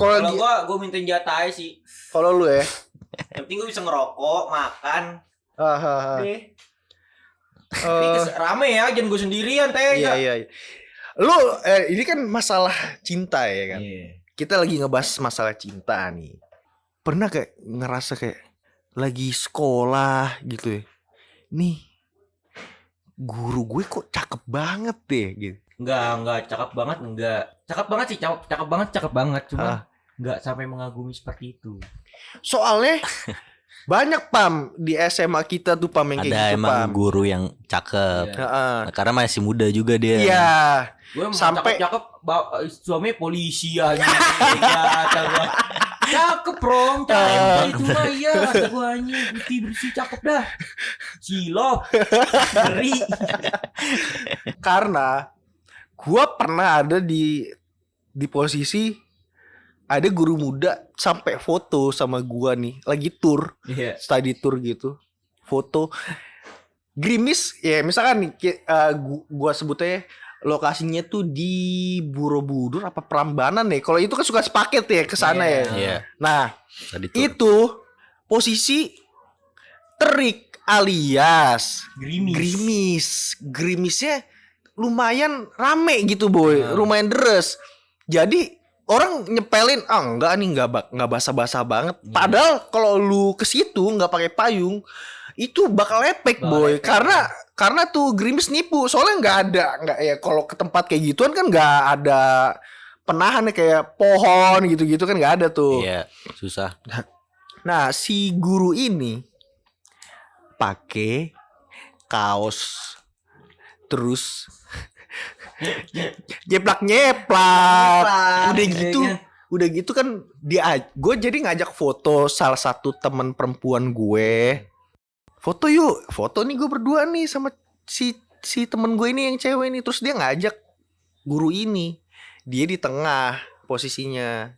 Kalau gue minta jatah aja sih. Kalau lu ya, yang penting gue bisa ngerokok, makan. Deh. Rame ya, jangan gue sendirian teh. Iya. Lu ini kan masalah cinta ya kan. Kita lagi ngebahas masalah cinta nih. Pernah kayak ngerasa kayak lagi sekolah gitu ya. Nih guru gue kok cakep banget deh gitu. Enggak cakep banget, enggak. Cakep banget sih, cakep banget. Cuma enggak sampai mengagumi seperti itu. Soalnya banyak Pam di SMA kita tuh Pam yang kayak gitu. Ada emang Pam guru yang cakep. Karena masih muda juga dia. Iya. Gue sampai cakep suaminya polisi aja. Cakep Rom, cakep itu mah iya. Kata gue anjing, putih bersih cakep dah. Cilok. Ngeri. Karena gue pernah ada di posisi ada guru muda sampai foto sama gue nih lagi tour, study tour gitu, foto gerimis ya misalkan nih gue sebutnya lokasinya tuh di Borobudur apa Prambanan nih. Kalau itu kan suka sepaket ya ke sana ya. Nah, itu posisi terik alias gerimis. Gerimisnya lumayan rame gitu boy, lumayan deres. Jadi orang nyepelin enggak nih enggak basah-basah banget. Padahal kalau lu ke situ enggak pakai payung itu bakal lepek boy. Karena tuh gerimis nipu. Soalnya enggak ya kalau ke tempat kayak gituan kan enggak ada penahan kayak pohon gitu-gitu kan enggak ada tuh. Iya, susah. Nah, si guru ini pakai kaos terus nyeplak. Udah gitu kan gue jadi ngajak foto salah satu teman perempuan gue. Foto nih gue berdua nih sama si temen gue ini yang cewek ini. Terus dia ngajak guru ini, dia di tengah posisinya.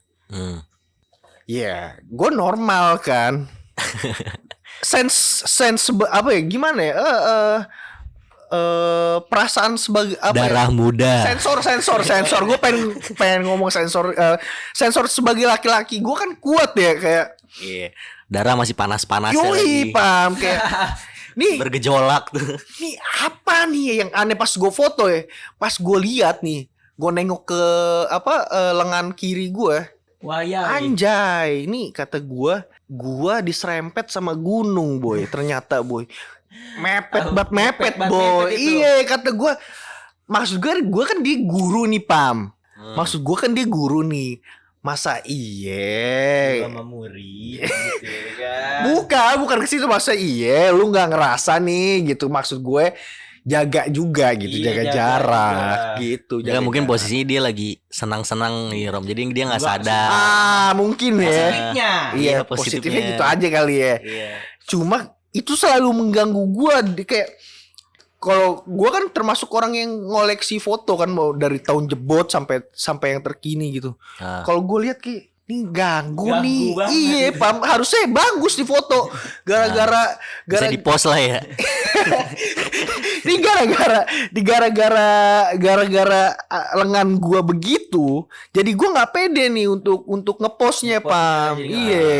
Ya, gue normal kan. sense apa ya? Gimana ya? Perasaan sebagai apa? Darah muda. Sensor. Gue pengen ngomong sensor sebagai laki-laki. Gue kan kuat ya kayak Iya. Darah masih panas-panas Yoi, lagi. Pam, kayak nih, Bergejolak tuh. nih apa nih yang aneh pas gue foto ya? Pas gue lihat nih, gue nengok ke lengan kiri gue. Wayang. Anjay, ini kata gua diserempet sama gunung, boy. Ternyata, boy. Mepet Mepet boy. itu. Iya, kata gua. Maksud gua kan dia guru nih, Pam. Maksud gua kan dia guru nih. Masa iye? sama murid gitu ya kan. Bukan ke situ, masa iye lu nggak ngerasa nih gitu. Maksud gue jaga juga gitu, Iya, jaga jaga jarak juga. gitu. Ya jaga mungkin jarak. posisinya dia lagi senang-senang nih Rom. Jadi dia nggak Enggak, sadar. Mungkin ya. Positifnya. Iya, Iya, positifnya positifnya. gitu aja kali ya. Iya. Cuma itu selalu mengganggu gua kayak kalau gua kan termasuk orang yang ngoleksi foto kan, mau dari tahun jebot sampai yang terkini gitu. Nah, Kalau gua lihat kayak ini ganggu Ganggu nih. banget. Iya, Pam, harusnya bagus di foto. Gara-gara bisa di post lah ya. ini gara-gara lengan gua begitu, jadi gua nggak pede nih untuk ngepostnya, Pam. jadi Iya,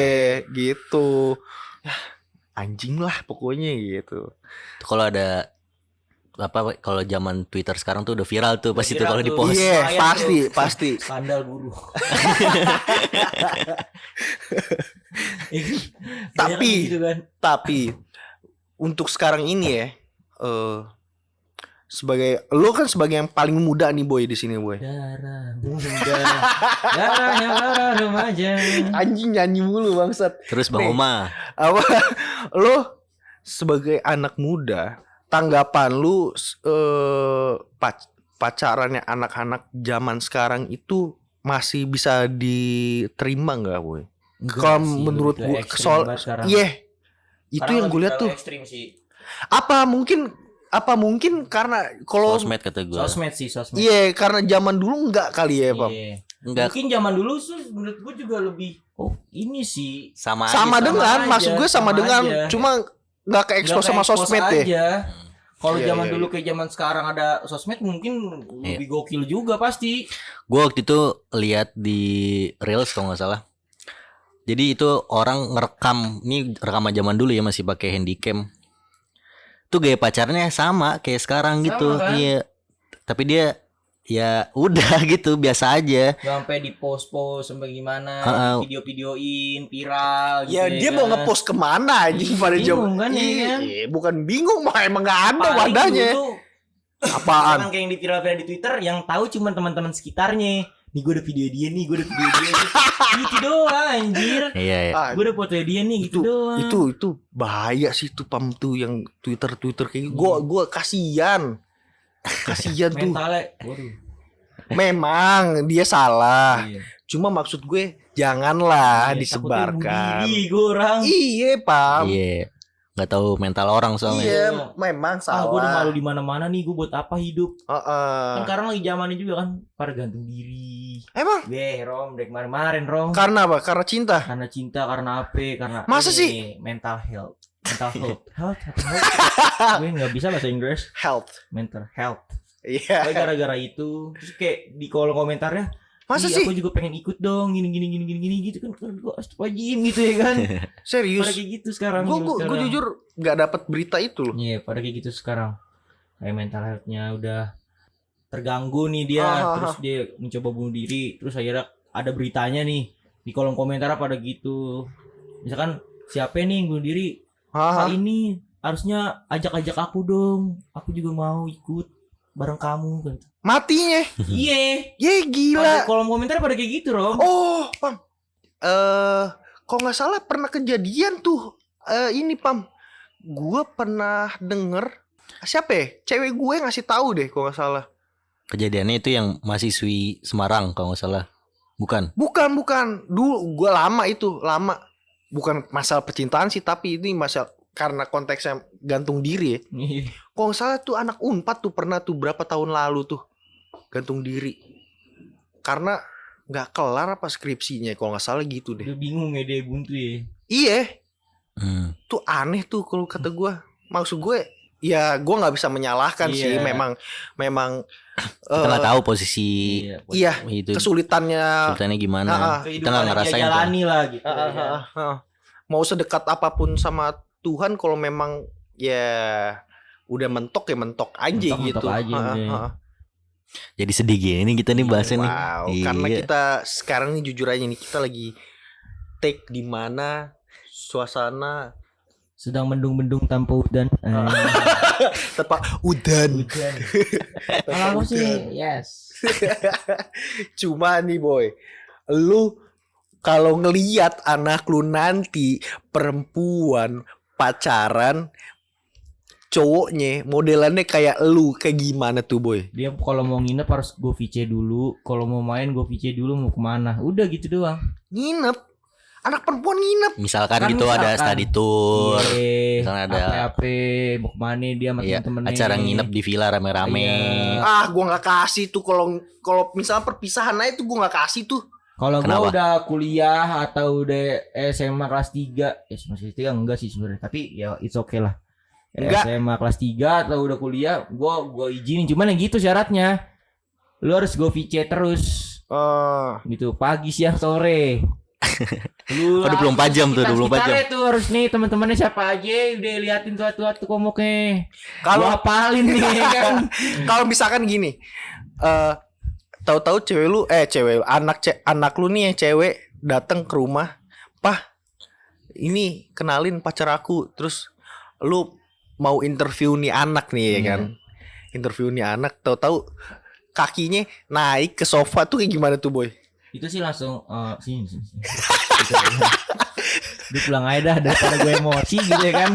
gitu. Yah, anjing lah pokoknya gitu. Kalau ada apa kalau zaman Twitter sekarang tuh udah viral tuh pas itu viral kalau di tuh. post. Iya, lumayan pasti. skandal guru. Tapi- gitu kan. Tapi untuk sekarang ini ya, sebagai lo kan sebagai yang paling muda nih, boy, di sini, boy. Darah muda, darahnya darah remaja. Anjing nyanyi mulu bangsat. Terus Bang Nih. Oma, Apa lo sebagai anak muda, tanggapan lu pacarannya anak-anak zaman sekarang itu masih bisa diterima nggak, boy? Kalau menurut gua soal iya, itu yang gue lihat tuh. Ekstrim sih. Apa mungkin karena kalau sosmed kata gue. Sosmed sih, sosmed. iya, karena zaman dulu nggak kali ya, Pam. Iya. Enggak Mungkin zaman dulu tuh menurut gue juga lebih ini sih sama Sama aja, dengan, aja, maksud gue sama sama dengan, aja. cuma nggak ke expose sama nggak sosmed ke-expose ya. aja. Kalau Iya, zaman iya, dulu iya. kayak zaman sekarang ada sosmed mungkin lebih gokil juga pasti. Gue waktu itu lihat di Reels kalau nggak salah. Jadi itu orang ngerekam, ini rekaman zaman dulu ya masih pakai handycam. Tuh gaya pacarnya sama kayak sekarang Sama, gitu. kan? Iya. Tapi dia ya udah gitu biasa aja. Gak sampai di post sampai gimana, Heeh. video-videoin viral gitu. Ya dia mau ngepost kemana aja pada Bingung jam. kan, ya Iya, kan? bukan bingung, mah emang nggak ada Paling wadahnya. dulu tuh, Apaan? misalkan kayak yang di viral-viral di Twitter yang tahu cuma teman-teman sekitarnya. Nih gue udah video dia nih, gue udah video dia. Gitu doang anjir. Iya ya. Ah, Gue udah foto dia nih gitu doang. itu bahaya sih tuh, Pam, tuh yang Twitter kayak gitu. Gua kasihan tuh. mentalnya. Waduh. Memang dia salah. Iya. Cuma maksud gue janganlah Iya, takutnya bunuh disebarkan. diri gue orang. Iya, Pam. Iya. Nggak tahu mental orang soalnya. Iya, memang Ah, gue udah salah. malu di mana-mana nih, gue buat apa hidup? Heeh. Kan sekarang lagi zamannya juga kan pada gantung diri. Emang Rom, dari kemarin Rom. karena apa? Karena cinta. Karena cinta, karena apa? Karena Masa ini, sih? mental health. Gue nggak bisa bahasa Inggris. Health. Mental health. Iya. Gue gara-gara itu, terus kayak di kolom komentarnya, Masa "Ih, sih? aku juga pengen ikut dong, gini gitu kan, gue astagfirullahaladzim gitu ya kan." Serius. Pada kayak gitu sekarang. Gue zaman sekarang. jujur nggak dapat berita itu loh. Iya, pada kayak gitu sekarang. Kayak mental health-nya udah terganggu nih dia, terus dia mencoba bunuh diri, terus akhirnya ada beritanya nih di kolom komentar pada gitu. Misalkan siapa nih yang bunuh diri? Hah? Kali ini harusnya ajak-ajak aku dong. Aku juga mau ikut bareng kamu kan. Matinya. Iya. Ye Pada gila. kolom komentar pada kayak gitu, Rom. Oh, Pam. Kalau nggak salah pernah kejadian tuh. Ini, Pam. Gue pernah denger siapa ya? Cewek gue ngasih tahu deh kalau nggak salah. Kejadiannya itu yang mahasiswi Semarang kalau nggak salah. Bukan. Bukan. Dulu gue lama. Bukan masalah percintaan sih, tapi ini masalah karena konteksnya gantung diri ya. Iya. Kalau nggak salah tuh anak Unpad tuh pernah tuh berapa tahun lalu tuh gantung diri. Karena nggak kelar apa skripsinya, kalau nggak salah gitu deh. Dia bingung ya, dia buntu ya. Iya, Hmm. tuh aneh tuh kalau kata gue. Maksud gue ya gue nggak bisa menyalahkan sih, Iya. memang Kita nggak tahu posisi iya itu kesulitannya gimana. Kita nggak Kehidupan yang dia ngerasain. jalani lah gitu. Ah, ya. ah, ah. Mau sedekat apapun sama Tuhan, kalau memang ya udah mentok ya mentok aja Mentok gitu. aja udah. Jadi sedih gini kita nih bahasnya nih. Wow, Iya. karena kita sekarang nih jujur aja nih, kita lagi take di mana suasana Sedang mendung-mendung tanpa udan. tepat udan. Hujan. Kalau aku sih yes. Cuma nih boy, lu kalau ngelihat anak lu nanti perempuan pacaran, cowoknya modelannya kayak lu, kayak gimana tuh boy? Dia kalau mau nginep harus go VC dulu. Kalau mau main go VC dulu, mau kemana. Udah gitu doang. Nginep, anak perempuan nginep. Misalkan Kan gitu ada misalkan. study tour. Iya. Misalnya ada Apa mau kemana dia sama Iya, temen-temennya. acara nginep di villa rame-rame. Iya. Gua nggak kasih tuh kalau misalnya perpisahan aja tuh gua nggak kasih tuh. Kalau Kenapa? gua udah kuliah atau udah SMA kelas 3, masih 3 enggak sih sebenarnya, tapi ya it's okay lah. Enggak. SMA kelas 3 atau udah kuliah, gua izinin, cuman yang gitu syaratnya. Lu harus go VC terus gitu, pagi, siang, sore. Lu 24 jam tuh, 24 jam. Tuh harus nih teman-temannya siapa aja, udah liatin tuh komuknya. Kalau Gua apalin nih kan. kalau misalkan gini, tahu-tahu cewek lu anak lu nih yang cewek datang ke rumah, "Pah, ini kenalin pacar aku." Terus lu mau interview nih anak nih ya kan. Interview nih anak, tahu-tahu kakinya naik ke sofa tuh kayak gimana tuh boy? Itu sih langsung sini. Gitu, udah pulang aja dah daripada gue emosi gitu ya kan.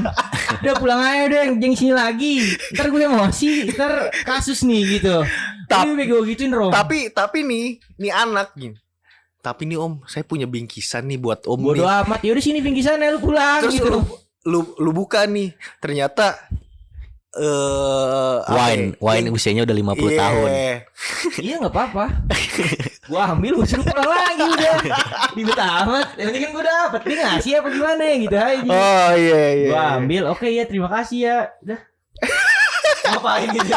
Udah pulang aja deh, jangan sini lagi. Ntar gue emosi, ntar kasus nih gitu. Tapi gue gituin Rom. Tapi nih anak gini. Tapi nih om, saya punya bingkisan nih buat om Bodo nih. amat, yaudah sini pinggisan ya lu pulang Terus gitu. lu buka nih, ternyata Wine usianya udah 50 tahun. Iya nggak apa-apa. Gua ambil, gua suruh pulang lagi udah. Ribet amat. Yang penting kan gua dapet. Dia ngasih apa gimana gitu aja. Oh iya. Gua ambil, oke ya terima kasih ya. Udah. Ngapain gitu?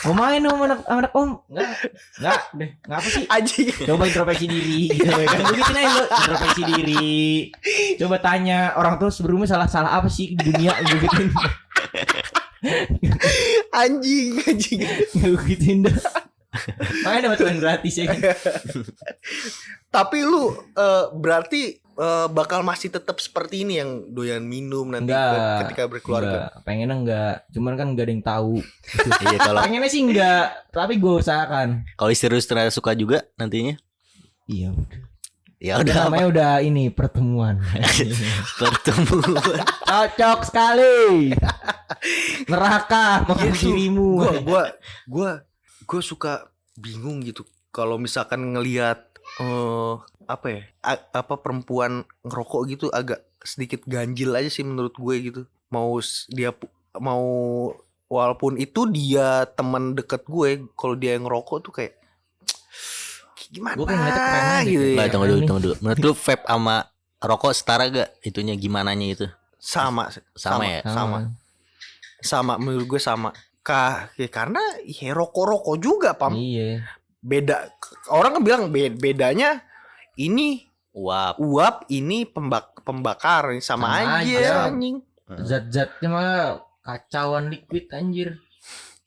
Mau main sama anak om? Enggak deh. Ngapa sih? Anjing. Coba introspeksi diri gitu ya kan. Begitu aja lo introspeksi diri. Coba tanya orang tua sebelumnya salah apa sih di dunia gitu. Anjing. Gituin dah. Makanya dapat main gratis ya kan. Tapi lu berarti bakal masih tetap seperti ini yang doyan minum nanti Enggak. ketika berkeluarga. Enggak. Pengennya enggak. Cuman kan enggak ada yang tahu. Iya, kalau Pengennya sih enggak, tapi gue usahakan. kalau istri lu ternyata suka juga nantinya. Iya. Ya Udah udah namanya udah ini pertemuan. pertemuan. Cocok sekali. Neraka makan dirimu. Gue suka bingung gitu kalau misalkan ngelihat apa ya apa perempuan ngerokok gitu agak sedikit ganjil aja sih menurut gue gitu. Mau walaupun itu dia teman dekat gue, kalau dia yang ngerokok tuh kayak gimana Gue kan ngeliatnya keren aja gitu sih. ya. Lah, tunggu dulu. Menurut lu vape sama rokok setara gak itunya gimananya itu? Sama Sama ya? Sama menurut gue sama. Karena ya rokok juga pam. Iya. Beda orang kan bilang bedanya ini Uap. uap, ini pembakar, sama Sama aja aja. anjing. Zat-zatnya mah kacauan liquid anjir.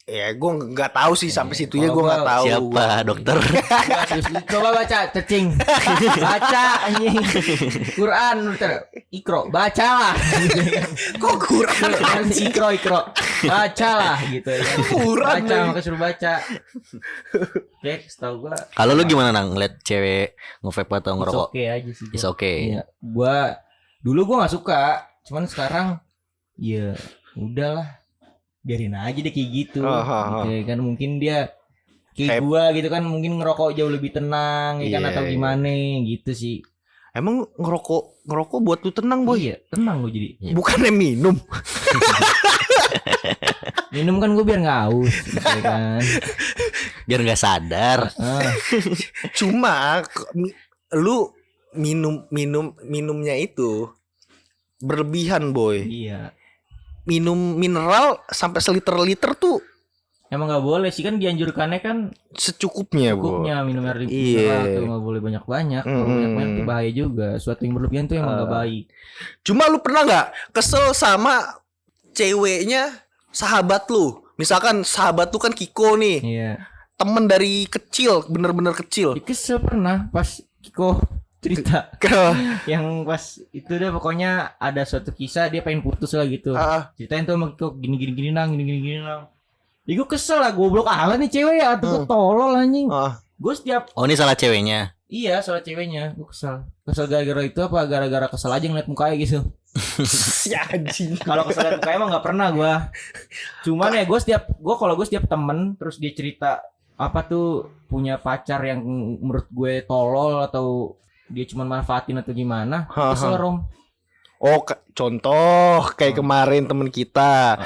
Ya gue nggak tahu sih sampai situnya gue Kalau nggak gua- tahu. Siapa dokter? Coba baca cacing. Baca anjing. Quran Ikro, bacalah. Kok kurang Quran Ikro. Bacalah gitu ya. Quran, Baca, anjing. maka suruh baca. Oke, setahu gua Kalau lu gimana nang ngeliat cewek nge-vape atau ngerokok? oke aja sih. It's okay. Iya, dulu gua nggak suka, cuman sekarang ya udahlah. Biarin aja deh kayak gitu. Gitu ya kan mungkin dia kayak gua gitu kan, mungkin ngerokok jauh lebih tenang ya kan, Iya, atau iya. gimana gitu sih. Emang ngerokok buat lu tenang boy? Iya, tenang gua jadi. Bukannya minum. Minum kan gua biar nggak haus gitu ya kan. Biar nggak sadar. Cuma lu minumnya itu berlebihan boy. Iya. minum mineral sampai seliter-liter tuh Emang nggak boleh sih, kan dianjurkannya kan secukupnya, Bu. cukupnya minum air Iya. mineral tuh, nggak boleh banyak-banyak. Kalau banyak-banyak tuh bahaya juga. Suatu yang berlebihan tuh emang nggak baik. Cuma lu pernah nggak kesel sama ceweknya sahabat lu? Misalkan sahabat lu kan Kiko nih, Iya. temen dari kecil, bener-bener kecil. Kesel pernah pas Kiko cerita yang pas itu deh, pokoknya ada suatu kisah dia pengen putus lah gitu. Ah, Ceritain tuh sama Kiko gini nang. Ya gue kesel lah, goblok amat nih cewek ya, tuh gue tolol anjing. Gue setiap Oh, ini salah ceweknya. iya soal ceweknya gue kesel gara-gara itu apa, gara-gara kesel aja ngeliat mukanya gitu. si anjing. Kalau kesel ngeliat mukanya emang nggak pernah gue. Cuman ya kalau gue setiap temen terus dia cerita apa tuh punya pacar yang menurut gue tolol atau dia cuma manfaatin atau gimana, kesel Rom. Oh, contoh kayak kemarin temen kita,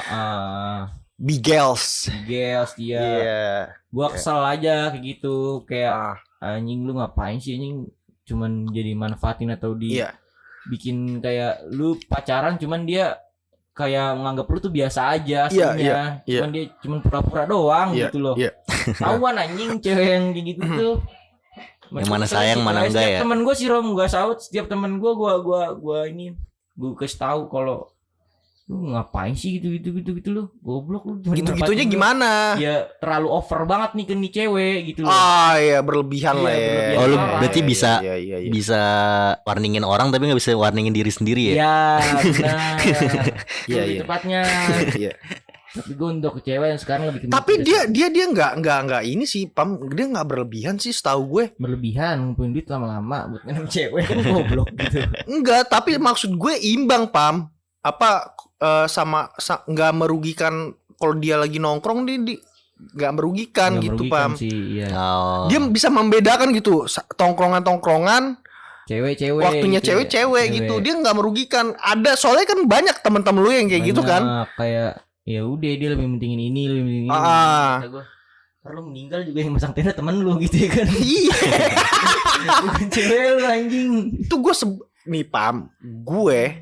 Bigels. Girls dia. Gua kesel aja kayak gitu, kayak anjing lu ngapain sih anjing, cuman jadi manfaatin atau bikin kayak lu pacaran cuman dia kayak menganggap lu tuh biasa aja aslinya. Cuman dia cuman pura-pura doang gitu loh. Tahuan anjing cewek yang kayak gitu tuh. Yang mana sayang mana enggak ya. Temen gue sih Rom, gua saut setiap temen gue kasih tahu kalau lu ngapain sih gitu lu, goblok lu. Gitu-gitunya gimana? Ya terlalu over banget nih ke nih cewek gitu loh. Ya berlebihan lah ya. Oh, lu berarti bisa warningin orang tapi nggak bisa warningin diri sendiri ya? Ya benar. Iya. Tepatnya. Tapi gue untuk ke cewek yang sekarang lebih. Tapi dia nggak ini sih, Pam, dia nggak berlebihan sih, setahu gue. Berlebihan ngumpulin duit lama-lama buat nyeneng cewek kan goblok gitu. Enggak, tapi maksud gue imbang, Pam. Apa sama nggak merugikan kalau dia lagi nongkrong, dia nggak merugikan gitu, Pam. Sih, iya. Dia bisa membedakan gitu tongkrongan cewek-cewek waktunya gitu, cewek gitu, dia nggak merugikan. Ada soalnya kan banyak teman-teman lu yang kayak gitu kan, kayak ya udah dia lebih mentingin ini kata gue, kalau lu meninggal juga yang masang tenda temen lu gitu ya kan. Iya. Bukan cewek lu anjing. Itu gue nih, Pam, gue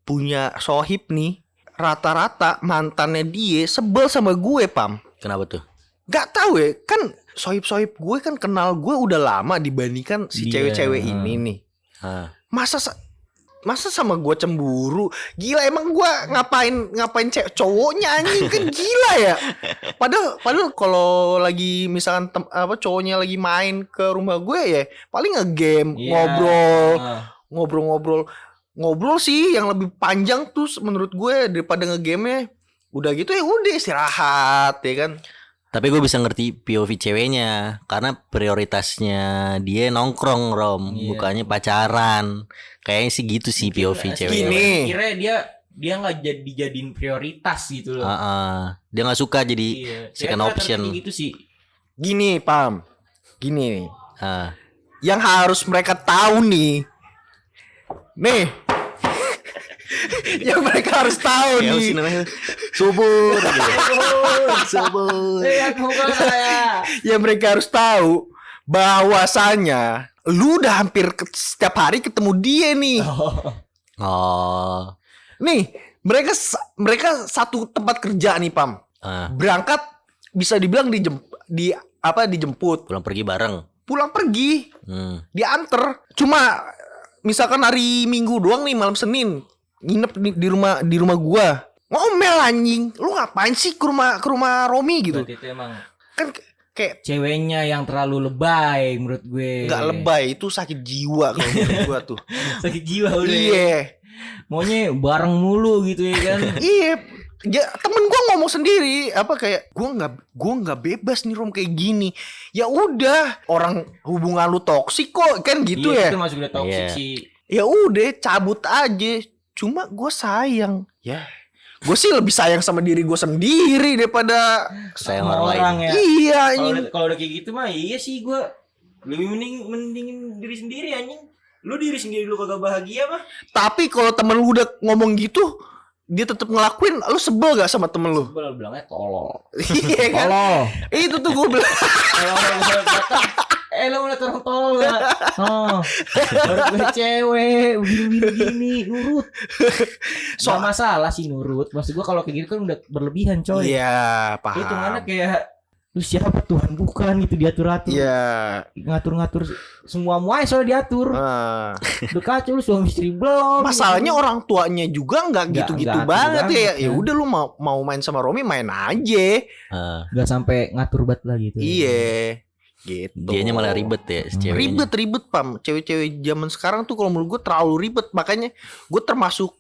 punya sohib nih, rata-rata mantannya dia sebel sama gue, Pam. Kenapa tuh? Gak tahu ya, kan sohib-sohib gue kan kenal gue udah lama dibandingkan si cewek-cewek ini nih. Masa sama gue cemburu? Gila, emang gue ngapain cowoknya anjing, kan gila ya. Padahal kalau lagi misalkan cowoknya lagi main ke rumah gue ya paling ngegame, ngobrol sih yang lebih panjang tuh menurut gue daripada ngegame-nya. Udah gitu ya udah istirahat ya kan. Tapi gue bisa ngerti POV ceweknya karena prioritasnya dia nongkrong, Rom, bukannya pacaran. Kayaknya sih gitu sih POV ceweknya. Gini. Kira dia nggak jadiin prioritas gitu loh. Dia nggak suka jadi second option. Gitu sih. Gini, Pam. Gini nih. Yang harus mereka tahu nih. Yang mereka harus tahu nih. Subur. Yang mereka harus tahu bahwasanya lu udah hampir setiap hari ketemu dia nih. Nih, mereka satu tempat kerja nih, Pam. Berangkat bisa dibilang dijemput. Pulang pergi bareng. Diantar. Cuma misalkan hari Minggu doang nih, malam Senin nginep di rumah gua. Ngomel anjing. Lu ngapain sih ke rumah Romi gitu? Berarti itu emang Kan kayak ceweknya yang terlalu lebay menurut gue. Enggak lebay, itu sakit jiwa kalau menurut gua tuh. Sakit jiwa udah. Iya. Maunya bareng mulu gitu ya kan. Iya. Ya, temen gue ngomong sendiri kayak gue nggak bebas nih Rom kayak gini. Ya udah, orang hubungan lu toksik kok kan gitu ya. Itu masuk udah toksik sih. Ya udah, cabut aja. Cuma gue sayang. Ya, gue sih lebih sayang sama diri gue sendiri daripada sayang orang lain. Ya. Iya. Kalau udah kayak gitu mah iya sih, gue lebih mendingin diri sendiri anjing. Lu diri sendiri lu kagak bahagia mah. Tapi kalau temen lu udah ngomong gitu, dia tetap ngelakuin, lu sebel gak sama temen lu? Sebel, bilangnya tolol. Iya kan? Tolol. Itu tuh gue bilang. Kalau orang datang, Lo ngeliat orang tolol gak? Oh, baru gue cewek, begini nurut. Gak masalah sih nurut. Maksud gue kalau kayak gitu kan udah berlebihan coy. Iya, paham. Itu mana kayak lu siapa Tuhan bukan gitu diatur-atur. Iya. Ngatur-ngatur semua soalnya diatur. Udah kacau lu suami istri belum. Masalahnya gitu. orang tuanya juga nggak gitu-gitu banget ya. Ya udah lu mau main sama Romi main aja. Gak sampai ngatur banget lah gitu. Iya. Gitu. Dianya malah ribet ya si ceweknya. Ribet Pam. Cewek-cewek zaman sekarang tuh kalau menurut gue terlalu ribet. Makanya gue termasuk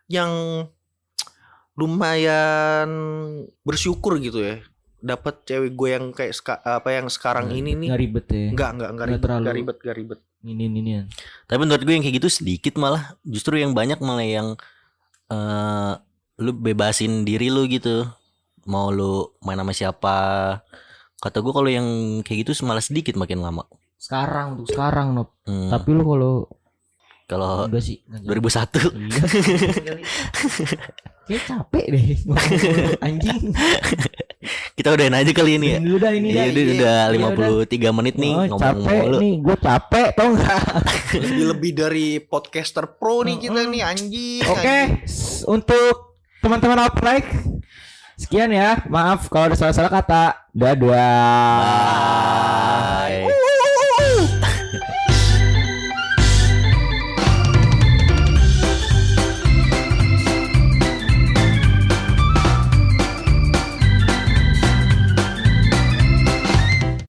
yang lumayan bersyukur gitu ya. Dapat cewek gue yang kayak yang sekarang ini nih. Gak ribet ya. Enggak ribet. Ini. Tapi menurut gue yang kayak gitu sedikit malah. Justru yang banyak malah yang lu bebasin diri lu gitu. Mau lu main sama siapa. Kata gue kalau yang kayak gitu malah sedikit makin lama. Sekarang Nop. Tapi lu kalau enggak sih 2001. Iya. Kayak capek deh anjing. Kita udahin aja kali ini ya. Udah 53 menit nih ngomong capek mulu. nih, gue capek tau gak? Lebih dari podcaster pro nih kita nih anjing. Oke, untuk teman-teman Outbreak sekian ya. Maaf kalau ada salah-salah kata. Dadah. Bye.